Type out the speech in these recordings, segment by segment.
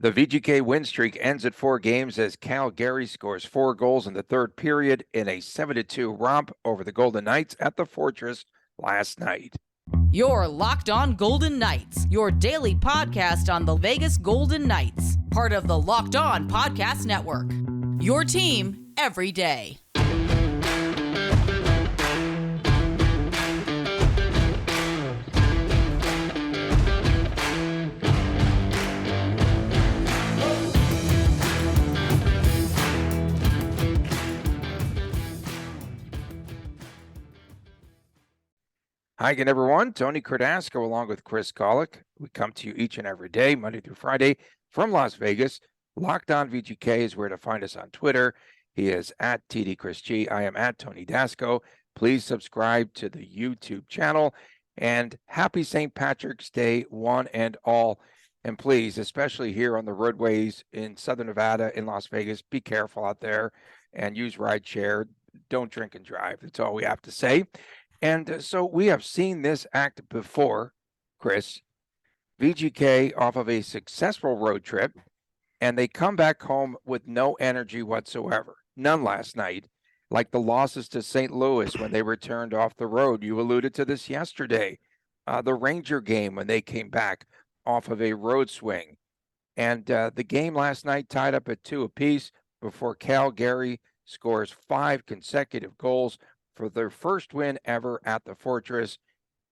The VGK win streak ends at 4 games as Calgary scores 4 goals in the third period in a 7-2 romp over the Golden Knights at the Fortress last night. You're Locked On Golden Knights, your daily podcast on the Vegas Golden Knights, part of the Locked On Podcast Network. Your team every day. Hi again, everyone. Tony Cardasco along with Chris Golick. We come to you each and every day, Monday through Friday, from Las Vegas. Locked On VGK is where to find us on Twitter. He is at TDChrisG. I am at Tony Dasco. Please subscribe to the YouTube channel. And happy St. Patrick's Day, one and all. And please, especially here on the roadways in Southern Nevada, in Las Vegas, be careful out there and use rideshare. Don't drink and drive. That's all we have to say. And so we have seen this act before, Chris. VGK off of a successful road trip, and they come back home with no energy whatsoever. None last night, like the losses to St. Louis when they returned off the road. You alluded to this yesterday. The Ranger game when they came back off of a road swing. And the game last night tied up at 2 apiece before Calgary scores 5 consecutive goals for their first win ever at the Fortress.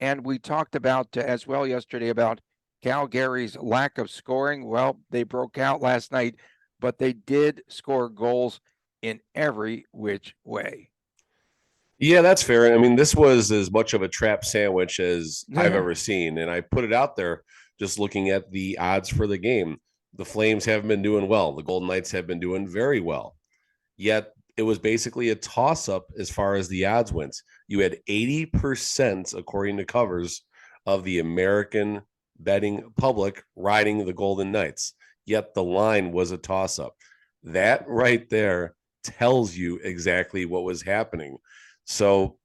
And we talked about as well yesterday about Calgary's lack of scoring. Well, they broke out last night, but they did score goals in every which way. Yeah, that's fair. I mean, this was as much of a trap sandwich as I've ever seen. And I put it out there just looking at the odds for the game. The Flames haven't been doing well. The Golden Knights have been doing very well. Yet it was basically a toss-up as far as the odds went. You had 80%, according to covers, of the American betting public riding the Golden Knights. Yet the line was a toss-up. That right there tells you exactly what was happening. So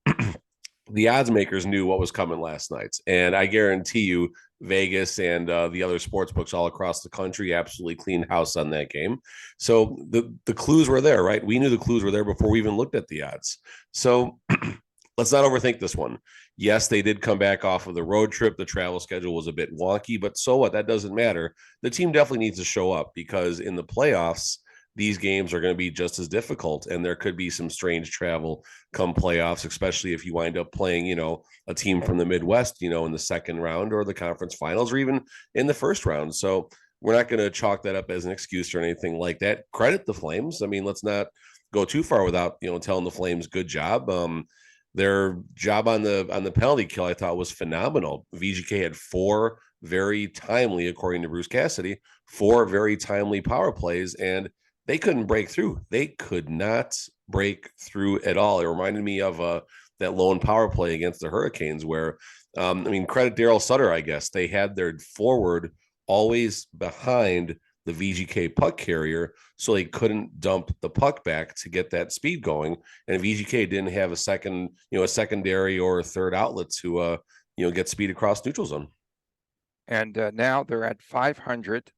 the odds makers knew what was coming last night. And I guarantee you, Vegas and the other sports books all across the country absolutely cleaned house on that game. So the clues were there, right? We knew the clues were there before we even looked at the odds. So let's not overthink this one. Yes, they did come back off of the road trip. The travel schedule was a bit wonky, but so what? That doesn't matter. The team definitely needs to show up because in the playoffs, these games are going to be just as difficult, and there could be some strange travel come playoffs, especially if you wind up playing, a team from the Midwest, in the second round or the conference finals or even in the first round. So we're not going to chalk that up as an excuse or anything like that. Credit the Flames. I mean, let's not go too far without, telling the Flames good job. Their job on the penalty kill, I thought, was phenomenal. VGK had 4 very timely, according to Bruce Cassidy, 4 very timely power plays, and they couldn't break through. They could not break through at all. It reminded me of that lone power play against the Hurricanes where, credit Daryl Sutter, I guess. They had their forward always behind the VGK puck carrier, so they couldn't dump the puck back to get that speed going. And VGK didn't have a secondary or a third outlet to, get speed across neutral zone. And now they're at 500.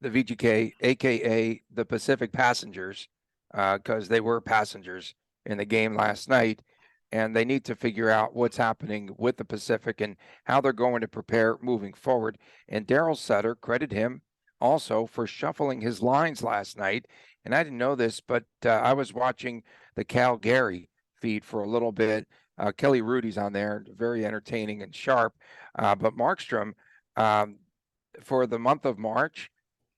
The VGK, a.k.a. the Pacific Passengers, because they were passengers in the game last night, and they need to figure out what's happening with the Pacific and how they're going to prepare moving forward. And Daryl Sutter, credit him also for shuffling his lines last night. And I didn't know this, but I was watching the Calgary feed for a little bit. Kelly Rudy's on there, very entertaining and sharp. But Markstrom, for the month of March,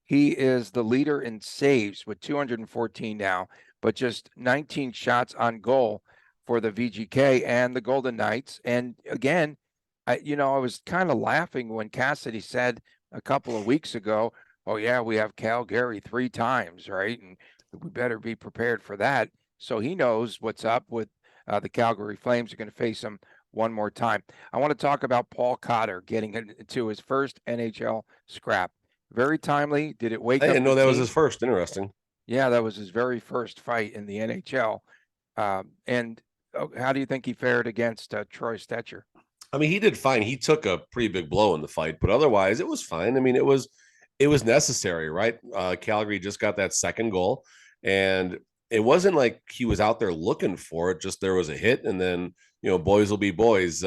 he is the leader in saves with 214 now, but just 19 shots on goal for the VGK and the Golden Knights. And again, I was kind of laughing when Cassidy said a couple of weeks ago, oh, yeah, we have Calgary 3 times, right? And we better be prepared for that. So he knows what's up with the Calgary Flames. Are going to face them one more time. I want to talk about Paul Cotter getting into his first NHL scrap. Very timely. Did it wake up? I didn't know that was his first. Interesting. Yeah, that was his very first fight in the NHL. And how do you think he fared against Troy Stecher? I mean, he did fine. He took a pretty big blow in the fight, but otherwise it was fine. I mean, it was It was necessary, right? Calgary just got that second goal, and it wasn't like he was out there looking for it. Just there was a hit, and then boys will be boys.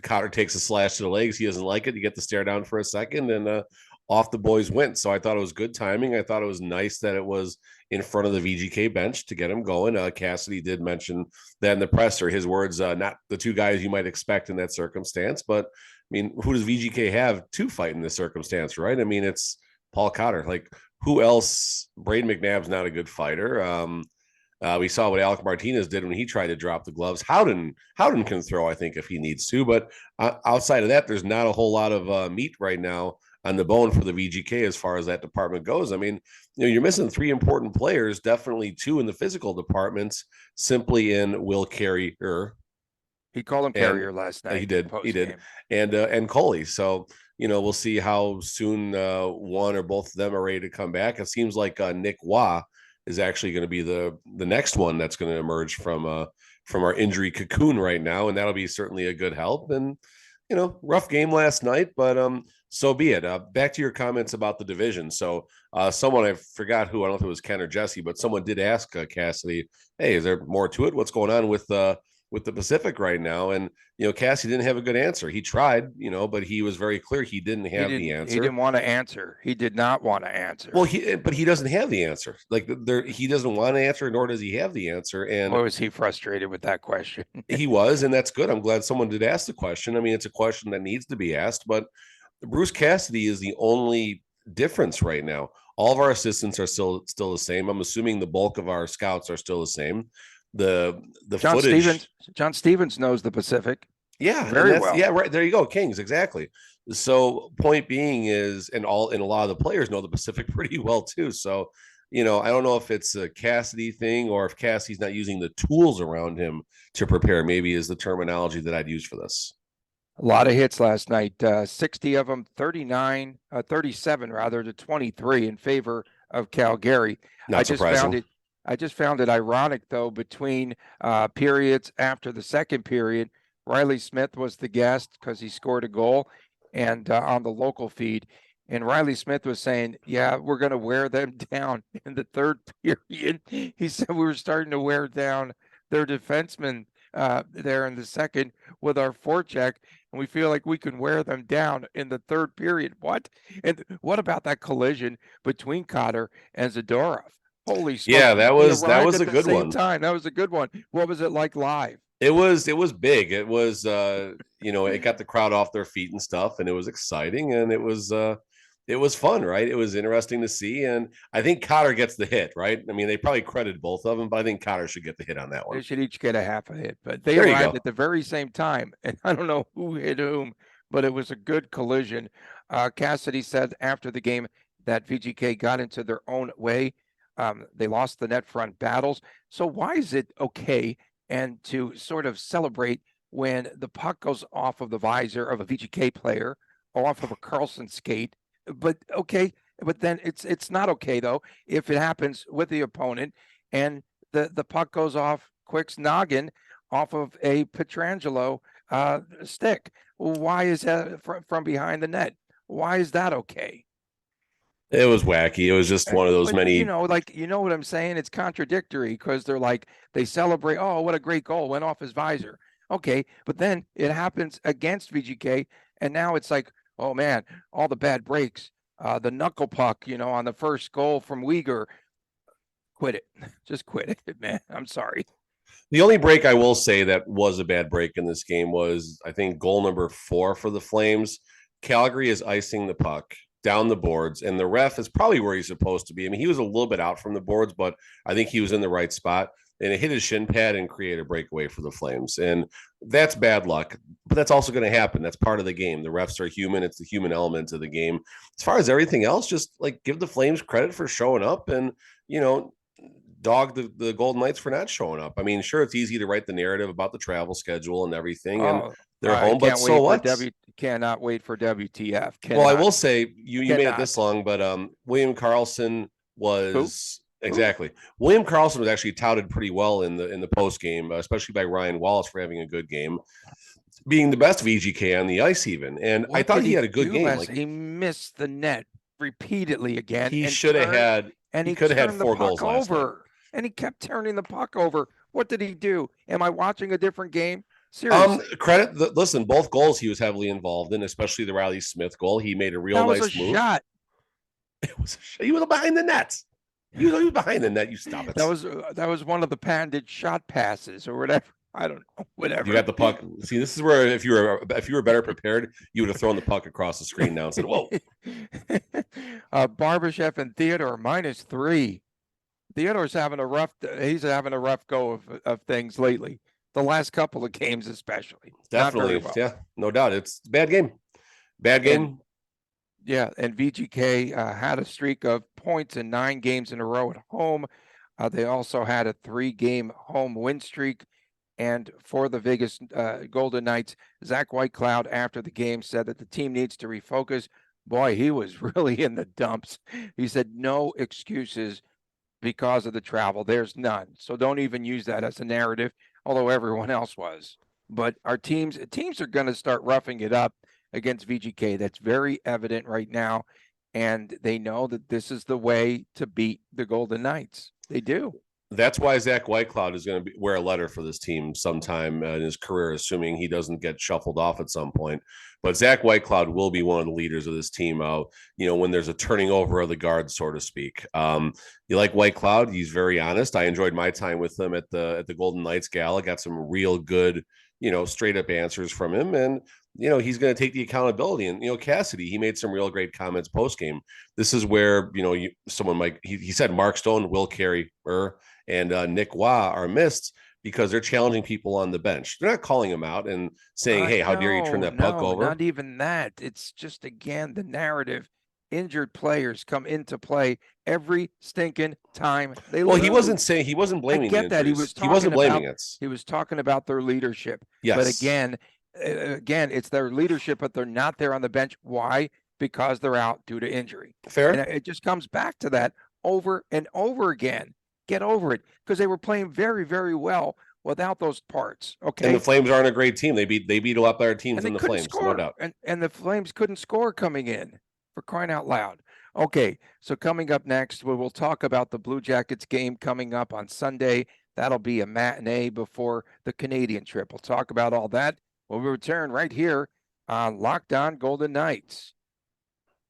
Cotter takes a slash to the legs. He doesn't like it. You get the stare down for a second, and off the boys went. So I thought it was good timing. I thought it was nice that it was in front of the VGK bench to get him going. Cassidy did mention that in the presser. His words, not the two guys you might expect in that circumstance, but I mean, who does VGK have to fight in this circumstance, right? I mean, it's Paul Cotter. Like, who else? Braden McNabb's not a good fighter. We saw what Alec Martinez did when he tried to drop the gloves. Howden can throw, I think, if he needs to. But outside of that, there's not a whole lot of meat right now on the bone for the VGK as far as that department goes. I mean, you're missing three important players, definitely two in the physical departments, simply in Will Carrier. He called him Carrier last night. He did. And Coley. So, we'll see how soon one or both of them are ready to come back. It seems like Nick Waugh is actually going to be the next one that's going to emerge from our injury cocoon right now, and that'll be certainly a good help. And rough game last night, but so be it. Back to your comments about the division. So someone, I forgot who, I don't know if it was Ken or Jesse, but someone did ask Cassidy, "Hey, is there more to it? What's going on with the Pacific right now?" And Cassidy didn't have a good answer. He tried, but he was very clear he didn't have the answer. He didn't want to answer. He did not want to answer. Well, he doesn't have the answer. Like he doesn't want to answer, nor does he have the answer. And was he frustrated with that question? He was, and that's good. I'm glad someone did ask the question. I mean, it's a question that needs to be asked, but Bruce Cassidy is the only difference right now. All of our assistants are still the same. I'm assuming the bulk of our scouts are still the same. The John Stevens knows the Pacific. Yeah, very well. Yeah, right. There you go. Kings, exactly. So point being is, and a lot of the players know the Pacific pretty well too. So, I don't know if it's a Cassidy thing or if Cassidy's not using the tools around him to prepare, maybe is the terminology that I'd use for this. A lot of hits last night, 60 of them, 37 rather to 23 in favor of Calgary. Not surprising. I just found it ironic, though, between periods after the second period, Riley Smith was the guest because he scored a goal, and on the local feed. And Riley Smith was saying, yeah, we're going to wear them down in the third period. He said we were starting to wear down their defensemen there in the second with our forecheck, and we feel like we can wear them down in the third period. What? And what about that collision between Cotter and Zadorov? Holy smokes. Yeah, that was a good one. That was a good one. What was it like live? It was big. It was it got the crowd off their feet and stuff, and it was exciting, and it was fun, right? It was interesting to see, and I think Cotter gets the hit, right? I mean, they probably credited both of them, but I think Cotter should get the hit on that one. They should each get a half a hit, but they arrived at the very same time, and I don't know who hit whom, but it was a good collision. Cassidy said after the game that VGK got into their own way. They lost the net front battles. So why is it okay and to sort of celebrate when the puck goes off of the visor of a VGK player or off of a Carlson skate? But then it's not okay though if it happens with the opponent and the puck goes off Quick's noggin off of a Pietrangelo stick. Why is that from behind the net? Why is that okay? It was wacky. It was just one of those many. You know what I'm saying? It's contradictory because they celebrate. Oh, what a great goal! Went off his visor. Okay, but then it happens against VGK, and now it's like, oh man, all the bad breaks. The knuckle puck, on the first goal from Uyghur. Quit it. Just quit it, man. I'm sorry. The only break I will say that was a bad break in this game was, I think, goal number 4 for the Flames. Calgary is icing the puck down the boards, and the ref is probably where he's supposed to be. I mean, he was a little bit out from the boards, but I think he was in the right spot, and it hit his shin pad and created a breakaway for the Flames. And that's bad luck, but that's also going to happen. That's part of the game. The refs are human. It's the human element of the game. As far as everything else, just give the Flames credit for showing up and, dog the Golden Knights for not showing up. I mean, sure, it's easy to write the narrative about the travel schedule and everything, and they're home, but so what? Cannot wait for WTF. Well, I will say you made it this long, but William Karlsson was exactly. William Karlsson was actually touted pretty well in the post game, especially by Ryan Wallace for having a good game, being the best VGK on the ice even. And I thought he had a good game. He missed the net repeatedly again. He and should have had. and He he could have had turned the 4 puck goals last night. over, and he kept turning the puck over. What did he do? Am I watching a different game? Seriously. Listen, both goals he was heavily involved in, especially the Riley Smith goal. He made a real That was nice a move. shot. He was behind the net. He was behind the net. You stop it. That was one of the patented shot passes or whatever. I don't know. Whatever. You got the puck. See, this is where if you were better prepared, you would have thrown the puck across the screen now and said, "Whoa." Barbashev and Theodore -3. Theodore's having a rough. He's having a rough go of things lately. The last couple of games, especially. Definitely, well. Yeah, no doubt. It's a bad game. Bad game. And VGK had a streak of points in 9 games in a row at home. They also had a 3-game home win streak. And for the Vegas Golden Knights, Zach Whitecloud, after the game, said that the team needs to refocus. Boy, he was really in the dumps. He said no excuses because of the travel. There's none. So don't even use that as a narrative, although everyone else was. But our teams are going to start roughing it up against VGK. That's very evident right now. And they know that this is the way to beat the Golden Knights. They do. That's why Zach Whitecloud is going to wear a letter for this team sometime in his career, assuming he doesn't get shuffled off at some point. But Zach Whitecloud will be one of the leaders of this team, when there's a turning over of the guards, so to speak. You like Whitecloud? He's very honest. I enjoyed my time with him at the Golden Knights Gala. Got some real good, straight up answers from him. And, he's going to take the accountability. And, Cassidy, he made some real great comments post game. This is where, someone might, he said Mark Stone, Will Carey, and Nick Waugh are missed because they're challenging people on the bench. They're not calling them out and saying, hey, how dare you turn that puck over? Not even that. It's just, again, the narrative. Injured players come into play every stinking time they lose. He wasn't blaming. I get that. He wasn't blaming it. He was talking about their leadership. Yes. But again, it's their leadership, but they're not there on the bench. Why? Because they're out due to injury. Fair. And it just comes back to that over and over again. Get over it, because they were playing very, very well without those parts. Okay. And the Flames aren't a great team. They beat a lot better teams than the Flames, score. No doubt. And the Flames couldn't score coming in, for crying out loud. Okay, so coming up next, we will talk about the Blue Jackets game coming up on Sunday. That'll be a matinee before the Canadian trip. We'll talk about all that when we return right here on Locked On Golden Knights.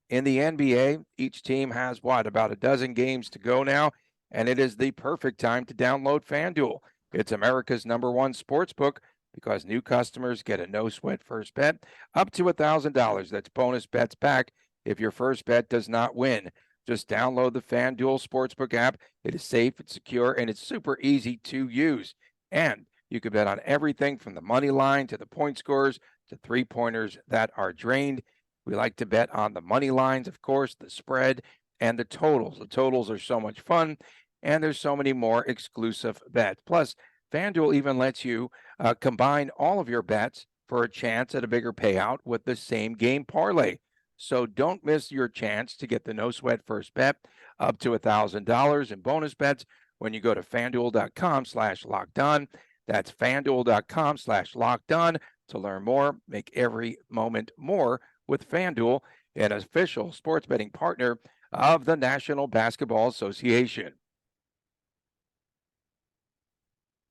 In the NBA, each team has about a dozen games to go now, and it is the perfect time to download FanDuel. It's America's #1 sportsbook, because new customers get a no-sweat first bet up to $1,000. That's bonus bets back if your first bet does not win. Just download the FanDuel Sportsbook app. It is safe, it's secure, and it's super easy to use. And you can bet on everything from the money line to the point scores to three-pointers that are drained. We like to bet on the money lines, of course, the spread, and the totals. The totals are so much fun, and there's so many more exclusive bets. Plus, FanDuel even lets you combine all of your bets for a chance at a bigger payout with the same game parlay. So don't miss your chance to get the no-sweat first bet up to $1,000 in bonus bets when you go to FanDuel.com/LockedOn. That's FanDuel.com/LockedOn to learn more. Make every moment more with FanDuel, an official sports betting partner of the National Basketball Association.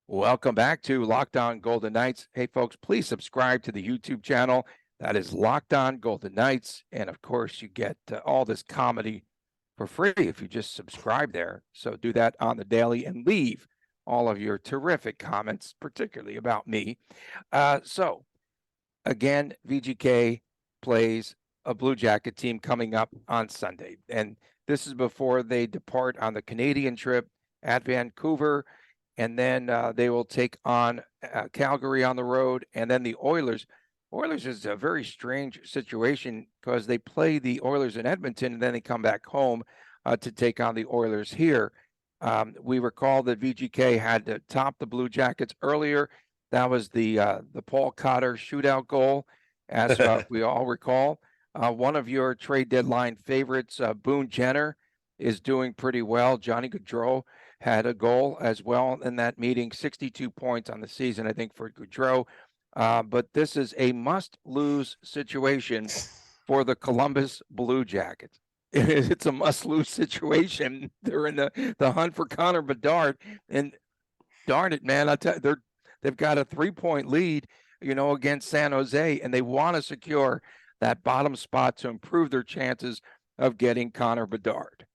Welcome back to Locked On Golden Knights. Hey, folks, please subscribe to the YouTube channel. That is Locked On Golden Knights. And, of course, you get all this comedy for free if you just subscribe there. So do that on the daily and leave all of your terrific comments, particularly about me. So, again, VGK plays a Blue Jacket team coming up on Sunday. And this is before they depart on the Canadian trip at Vancouver. And then they will take on Calgary on the road, and then the Oilers. Oilers is a very strange situation because they play the Oilers in Edmonton, and then they come back home to take on the Oilers here. We recall that VGK had to top the Blue Jackets earlier. That was the Paul Cotter shootout goal, as we all recall. One of your trade deadline favorites, Boone Jenner, is doing pretty well. Johnny Gaudreau had a goal as well in that meeting, 62 points on the season, I think, for Gaudreau. But this is a must-lose situation for the Columbus Blue Jackets. It's a must-lose situation. They're in the hunt for Connor Bedard, and darn it, man, they've got a 3-point lead, against San Jose, and they want to secure that bottom spot to improve their chances of getting Connor Bedard.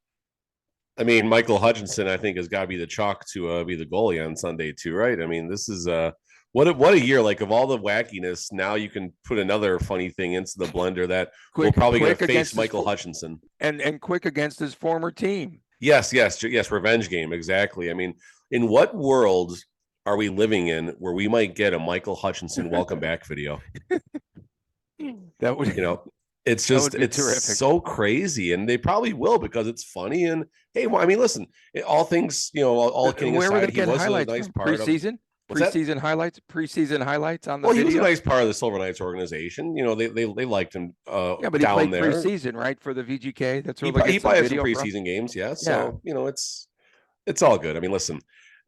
I mean, Michael Hutchinson, I think, has got to be the chalk to be the goalie on Sunday too, right? I mean, this is what a year! Like, of all the wackiness, now you can put another funny thing into the blender that we're probably going to face Michael Hutchinson and quick against his former team. Yes, revenge game, exactly. I mean, in what world are we living in where we might get a Michael Hutchinson welcome back video? That would, it's just it's terrific. So crazy, and they probably will because it's funny. And hey, well, I mean, listen, all things, all kidding aside, he was a nice part of preseason highlights on the. Well, he was a nice part of the Silver Knights organization. They liked him. Yeah, but he played preseason, right, for the VGK. That's he probably had some preseason games. Yeah, so it's all good. I mean, listen,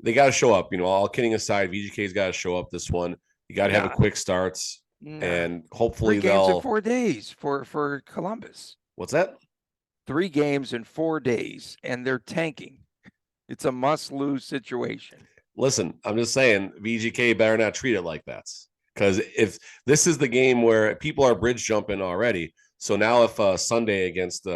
they got to show up. All kidding aside, VGK's got to show up this one. You got to have a quick start. And hopefully 3 games in 4 days for Columbus. What's that? 3 games in 4 days, and they're tanking. It's a must-lose situation. Listen, I'm just saying, VGK better not treat it like that, because if this is the game where people are bridge jumping already, so now if Sunday against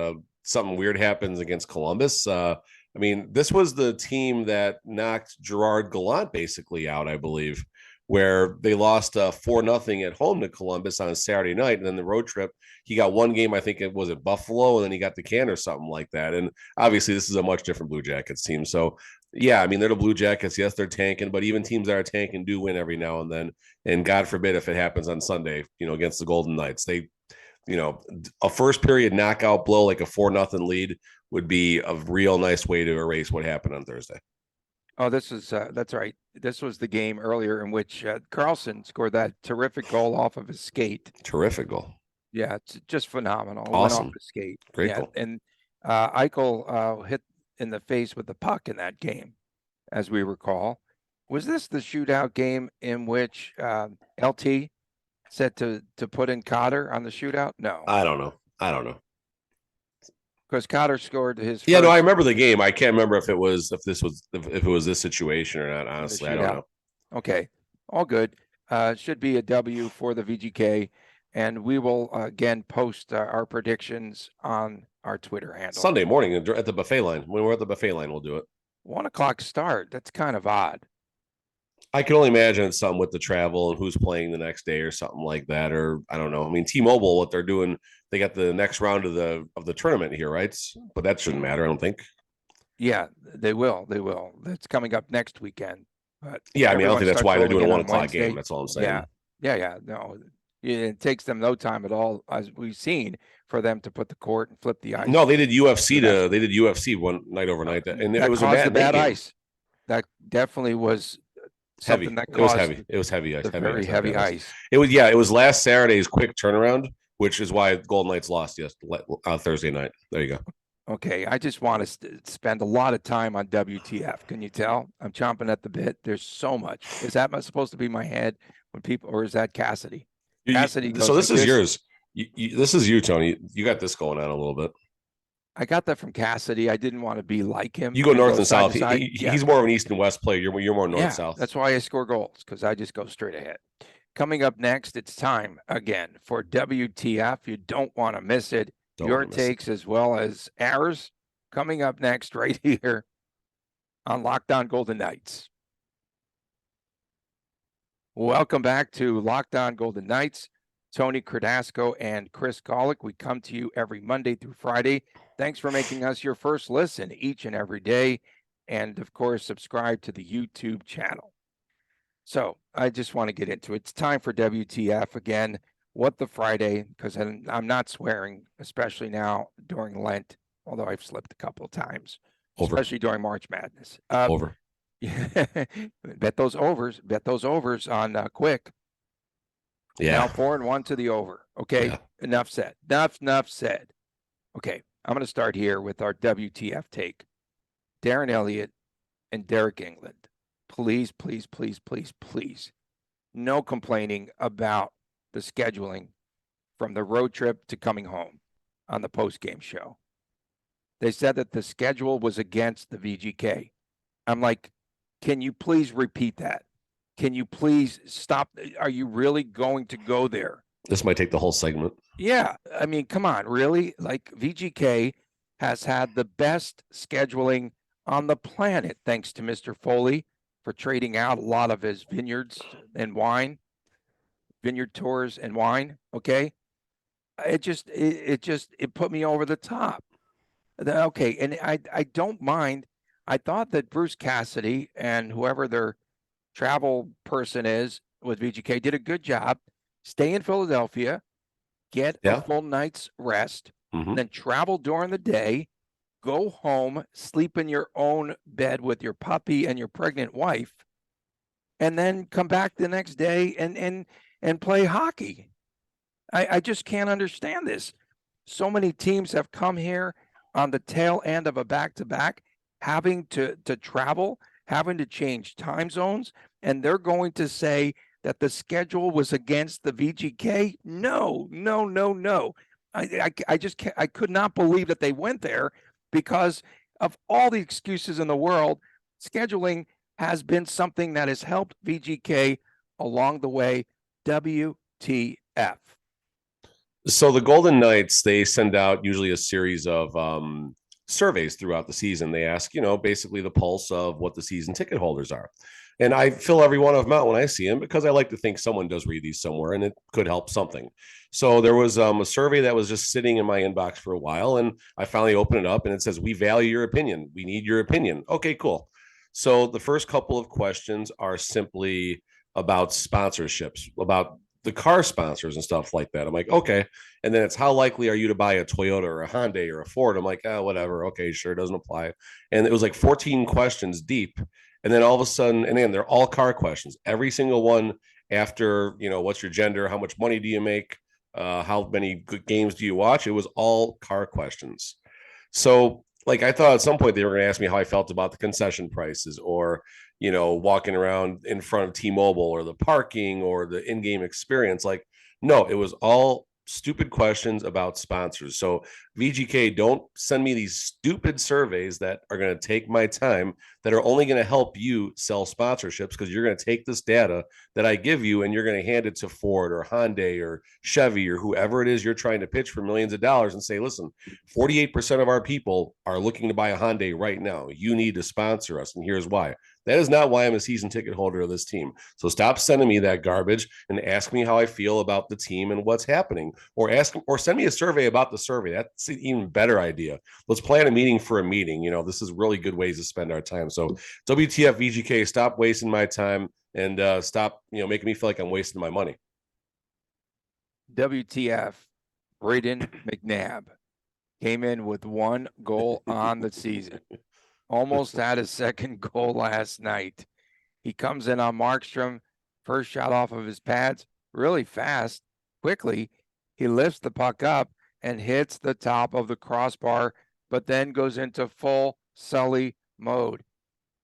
something weird happens against Columbus, I mean, this was the team that knocked Gerard Gallant basically out, I believe, where they lost 4-0 at home to Columbus on a Saturday night. And then the road trip, he got one game, I think it was at Buffalo, and then he got the can or something like that. And obviously this is a much different Blue Jackets team. So yeah, I mean, they're the Blue Jackets. Yes, they're tanking, but even teams that are tanking do win every now and then. And God forbid if it happens on Sunday, against the Golden Knights, they, a first period knockout blow, like a 4-0 lead, would be a real nice way to erase what happened on Thursday. Oh, that's right. This was the game earlier in which Carlson scored that terrific goal off of his skate. Terrific goal. Yeah, it's just phenomenal. Awesome. Went off his skate. Great goal. And Eichel hit in the face with the puck in that game, as we recall. Was this the shootout game in which LT said to put in Cotter on the shootout? No. I don't know. Because Cotter scored his. Yeah, no, I remember the game. I can't remember if it was this situation or not. Honestly, I don't know. Okay, all good. Should be a W for the VGK, and we will again post our predictions on our Twitter handle Sunday morning at the buffet line. When we're at the buffet line, we'll do it. 1:00 start. That's kind of odd. I can only imagine it's something with the travel and who's playing the next day or something like that, or I don't know. I mean, T-Mobile, what they're doing, they got the next round of the tournament here, right? But that shouldn't matter, I don't think. Yeah, they will. That's coming up next weekend. But yeah, I mean, I don't think that's why they're doing a 1:00 game. That's all I'm saying. Yeah. No, it takes them no time at all, as we've seen, for them to put the court and flip the ice. No, they did UFC one night overnight, and it was a bad ice. That definitely was. Heavy. It was heavy. It was heavy ice. Very heavy ice. It was last Saturday's quick turnaround, which is why Golden Knights lost Thursday night. There you go. Okay, I just want to spend a lot of time on WTF. Can you tell? I'm chomping at the bit. There's so much. Is that supposed to be my head when people, or is that Cassidy? Cassidy. So this is yours. This is you, Tony. You got this going on a little bit. I got that from Cassidy. I didn't want to be like him. You go north and south. He's more of an east and west player. You're more north south. That's why I score goals, because I just go straight ahead. Coming up next, it's time again for WTF. You don't want to miss it. Your takes as well as ours coming up next right here on Locked On Golden Knights. Welcome back to Locked On Golden Knights. Tony Cardasco and Chris Golick. We come to you every Monday through Friday. Thanks for making us your first listen each and every day. And of course, subscribe to the YouTube channel. So I just want to get into it. It's time for WTF again. What the Friday, because I'm not swearing, especially now during Lent, although I've slipped a couple of times, especially during March Madness. Over. Bet those overs on Quick. Yeah. Now 4-1 to the over. Okay. Yeah. Enough said. Enough said. Okay. I'm going to start here with our WTF take. Darren Elliott and Derek England. Please, please, please, please, please. No complaining about the scheduling from the road trip to coming home on the post-game show. They said that the schedule was against the VGK. I'm like, can you please repeat that? Can you please stop? Are you really going to go there? This might take the whole segment. Yeah. I mean, come on, really? Like, VGK has had the best scheduling on the planet, thanks to Mr. Foley for trading out a lot of his vineyard tours and wine. Okay. It put me over the top. Okay. And I don't mind. I thought that Bruce Cassidy and whoever their travel person is with VGK did a good job. Stay in Philadelphia, get a full night's rest, then travel during the day, go home, sleep in your own bed with your puppy and your pregnant wife, and then come back the next day and play hockey. I just can't understand this. So many teams have come here on the tail end of a back-to-back, having to travel, having to change time zones, and they're going to say that the schedule was against the VGK. No. I just can't, I could not believe that they went there because of all the excuses in the world. Scheduling has been something that has helped VGK along the way. WTF. So the Golden Knights, they send out usually a series of surveys throughout the season. They ask, basically the pulse of what the season ticket holders are. And I fill every one of them out when I see them because I like to think someone does read these somewhere and it could help something. So there was a survey that was just sitting in my inbox for a while, and I finally opened it up and it says, "We value your opinion. We need your opinion." Okay, cool. So the first couple of questions are simply about sponsorships, about the car sponsors and stuff like that. I'm like, okay. And then it's, how likely are you to buy a Toyota or a Hyundai or a Ford? I'm like, whatever. Okay, sure, doesn't apply. And it was like 14 questions deep. And then all of a sudden, and then they're all car questions. Every single one after, what's your gender? How much money do you make? How many good games do you watch? It was all car questions. So, like, I thought at some point they were going to ask me how I felt about the concession prices, or, walking around in front of T-Mobile, or the parking, or the in-game experience. Like, no, it was all stupid questions about sponsors. So VGK, don't send me these stupid surveys that are going to take my time, that are only going to help you sell sponsorships, because you're going to take this data that I give you and you're going to hand it to Ford or Hyundai or Chevy or whoever it is you're trying to pitch for millions of dollars and say, listen, 48% of our people are looking to buy a Hyundai right now. You need to sponsor us, and here's why. That is not why I'm a season ticket holder of this team. So stop sending me that garbage and ask me how I feel about the team and what's happening, or send me a survey about the survey. That's an even better idea. Let's plan a meeting for a meeting. This is really good ways to spend our time. So WTF VGK, stop wasting my time and stop, making me feel like I'm wasting my money. WTF, Braden McNabb came in with 1 goal on the season. Almost had his second goal last night. He comes in on Markstrom, first shot off of his pads, really fast, quickly. He lifts the puck up and hits the top of the crossbar, but then goes into full Sully mode.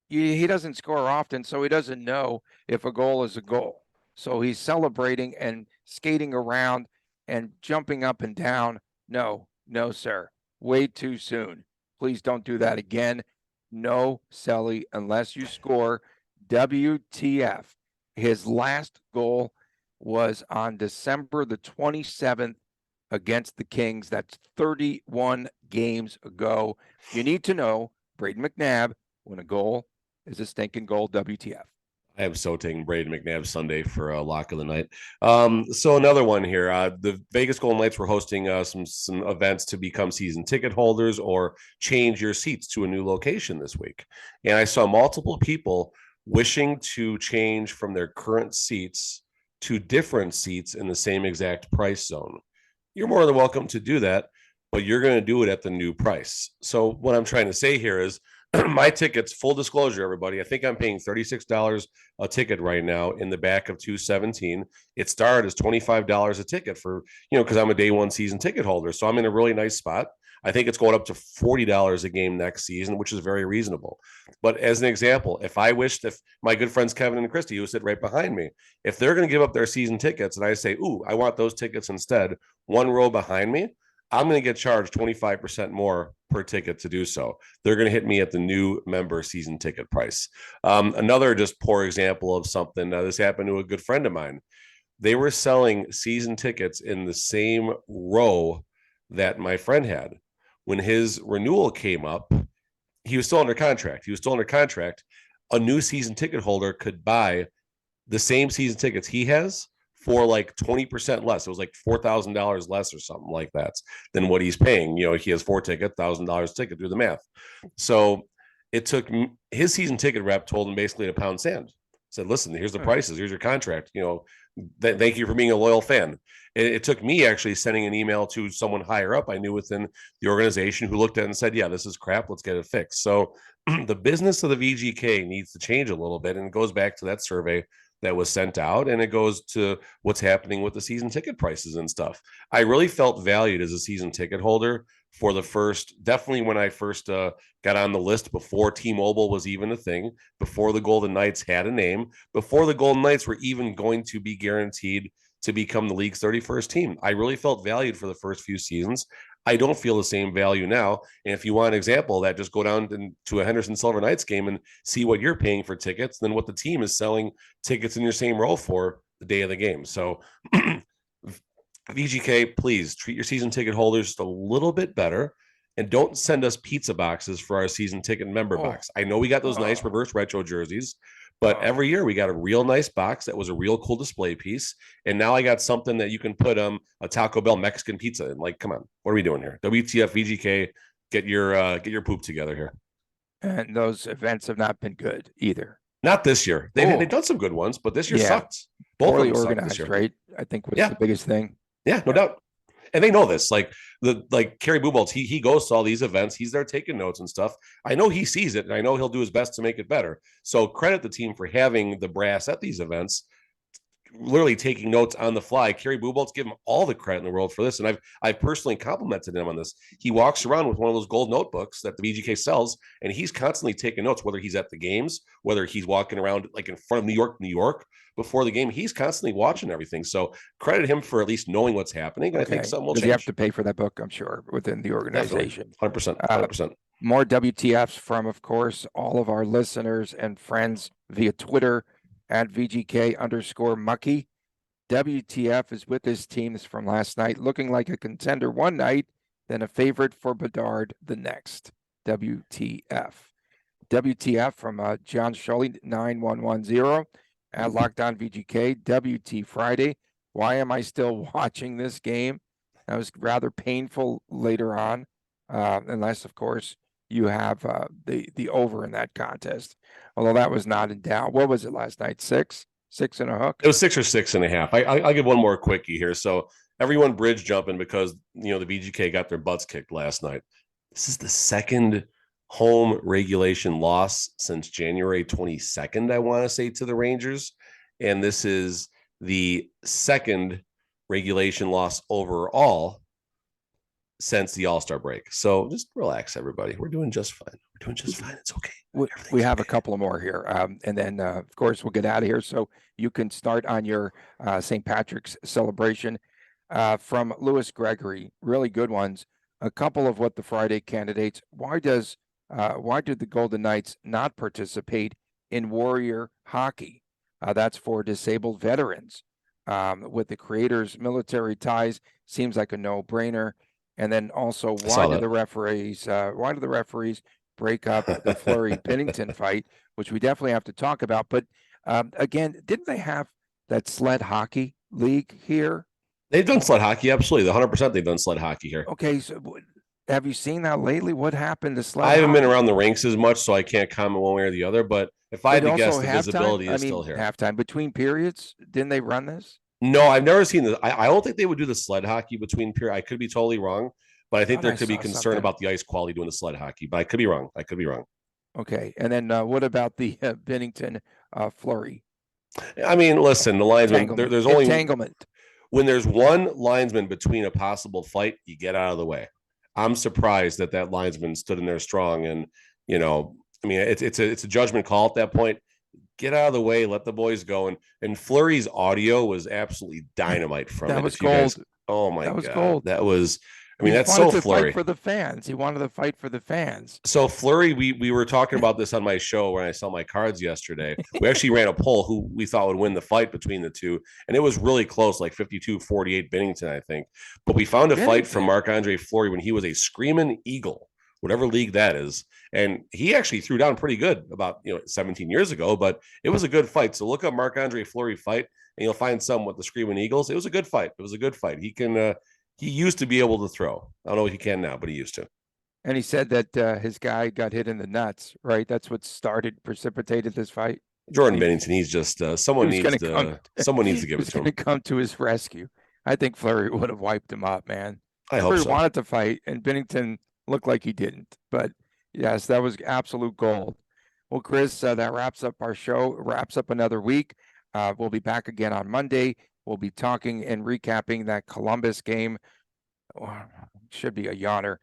He doesn't score often, so he doesn't know if a goal is a goal. So he's celebrating and skating around and jumping up and down. No, sir. Way too soon. Please don't do that again. No, Sully, unless you score. WTF. His last goal was on December the 27th against the Kings. That's 31 games ago. You need to know, Braden McNabb, when a goal is a stinking goal. WTF. I am so taking Braden McNabb Sunday for a lock of the night. So another one here. The Vegas Golden Knights were hosting some events to become season ticket holders or change your seats to a new location this week. And I saw multiple people wishing to change from their current seats to different seats in the same exact price zone. You're more than welcome to do that, but you're going to do it at the new price. So what I'm trying to say here is, my tickets, full disclosure, everybody, I think I'm paying $36 a ticket right now in the back of 217. It started as $25 a ticket for, because I'm a day one season ticket holder. So I'm in a really nice spot. I think it's going up to $40 a game next season, which is very reasonable. But as an example, if my good friends Kevin and Christy, who sit right behind me, if they're going to give up their season tickets and I say, ooh, I want those tickets instead, 1 row behind me, I'm going to get charged 25% more per ticket to do so. They're going to hit me at the new member season ticket price. Another just poor example of something. This happened to a good friend of mine. They were selling season tickets in the same row that my friend had. When his renewal came up, he was still under contract. A new season ticket holder could buy the same season tickets he has for like 20% less. It was like $4,000 less or something like that than what he's paying. He has 4 tickets, $1,000 ticket, do the math. So it took his season ticket rep told him basically to pound sand. Said, listen, here's the prices. Here's your contract. Thank you for being a loyal fan. It took me actually sending an email to someone higher up I knew within the organization who looked at it and said, yeah, this is crap. Let's get it fixed. So the business of the VGK needs to change a little bit. And it goes back to that survey that was sent out, and it goes to what's happening with the season ticket prices and stuff. I really felt valued as a season ticket holder for definitely when I first got on the list before T-Mobile was even a thing, before the Golden Knights had a name, before the Golden Knights were even going to be guaranteed to become the league's 31st team. I really felt valued for the first few seasons. I don't feel the same value now. And if you want an example of that, just go down to a Henderson Silver Knights game and see what you're paying for tickets, then what the team is selling tickets in your same row for the day of the game. So VGK, please treat your season ticket holders just a little bit better, and don't send us pizza boxes for our season ticket member box. I know we got those nice reverse retro jerseys, but every year we got a real nice box that was a real cool display piece. And now I got something that you can put a Taco Bell Mexican pizza in. Like, come on, what are we doing here? WTF, VGK, get your poop together here. And those events have not been good either. Not this year. They've done some good ones, but this year sucked. Both poorly of them organized, sucked this year. right? I think was the biggest thing. Yeah, no doubt. And they know this. Like Kerry Bubolz, he goes to all these events. He's there taking notes and stuff. I know he sees it, and I know he'll do his best to make it better. So credit the team for having the brass at these events, literally taking notes on the fly. Kerry Bubolz, give him all the credit in the world for this. And I've personally complimented him on this. He walks around with one of those gold notebooks that the VGK sells, and he's constantly taking notes, whether he's at the games, whether he's walking around like in front of New York before the game. He's constantly watching everything. So credit him for at least knowing what's happening. And I think something will change. You have to pay for that book, I'm sure, within the organization. 100%. More WTFs from, of course, all of our listeners and friends via Twitter at VGK_Mucky. WTF is with his teams from last night, looking like a contender one night, then a favorite for Bedard the next. WTF. WTF from John Sholey, 9110 at Locked On VGK. WT Friday. Why am I still watching this game? That was rather painful later on, unless, of course, you have the over in that contest. Although that was not in doubt. What was it last night? 6 and a hook? It was 6 or 6.5. I'll give one more quickie here. So everyone bridge jumping because the VGK got their butts kicked last night. This is the second home regulation loss since January 22nd, I want to say, to the Rangers. And this is the second regulation loss overall since the All-Star break. So just relax, everybody. We're doing just fine. It's okay. We have a couple of more here. And then, of course, we'll get out of here so you can start on your St. Patrick's celebration. From Lewis Gregory, really good ones. A couple of what the Friday candidates. Why did the Golden Knights not participate in Warrior hockey? That's for disabled veterans. With the creators' military ties, seems like a no-brainer. And then also, why do the referees break up the Fleury-Pennington fight, which we definitely have to talk about? But again, didn't they have that sled hockey league here? They've done sled hockey, absolutely. 100% they've done sled hockey here. Okay, so have you seen that lately? What happened to sled I haven't hockey? been around the rinks as much, so I can't comment one way or the other. But if I had to guess, the visibility is still here. Halftime, between periods, didn't they run this? No, I've never seen this. I don't think they would do the sled hockey between periods. I could be totally wrong, but I think there could be concern about the ice quality doing the sled hockey. But I could be wrong. Okay, and then what about the Bennington Fleury? I mean, listen, the linesman. There's only entanglement. When there's one linesman between a possible fight, you get out of the way. I'm surprised that linesman stood in there strong, and I mean, it's a judgment call at that point. Get out of the way, let the boys go. And Fleury's audio was absolutely dynamite from it. That was gold. Oh my God. That was I mean, He that's wanted so to Fleury. fight for the fans. He wanted to fight for the fans. So Fleury, we were talking about this on my show when I sell my cards yesterday. We actually ran a poll who we thought would win the fight between the two, and it was really close, like 52-48 Binnington, I think. But we found a fight from Marc-Andre Fleury when he was a screaming Eagle, whatever league that is. And he actually threw down pretty good about 17 years ago, but it was a good fight. So look up Marc-Andre Fleury fight, and you'll find some with the Screaming Eagles. It was a good fight. It was a good fight. He used to be able to throw. I don't know if he can now, but he used to. And he said that his guy got hit in the nuts, right? That's what precipitated this fight. Jordan Binnington, he's just someone needs to give it to him. He's come to his rescue. I think Fleury would have wiped him up, man. I hope Fleury so. wanted to fight, and Binnington looked like he didn't. But yes, that was absolute gold. Well, Chris, that wraps up our show. Wraps up another week. We'll be back again on Monday. We'll be talking and recapping that Columbus game. Oh, should be a yawner.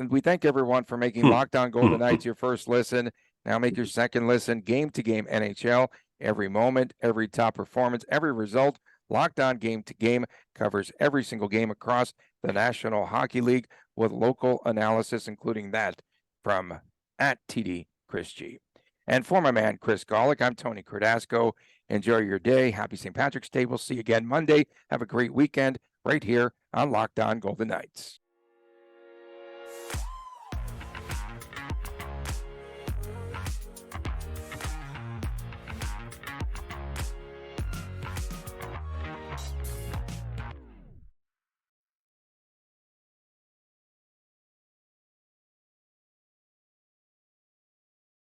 We thank everyone for making Locked On Golden Knights your first listen. Now make your second listen. Game to game NHL. Every moment, every top performance, every result. Locked On Game to Game covers every single game across the National Hockey League with local analysis, including that from @TD Chris G. And for my man, Chris Golick, I'm Tony Cardasco. Enjoy your day. Happy St. Patrick's Day. We'll see you again Monday. Have a great weekend right here on Locked On Golden Knights.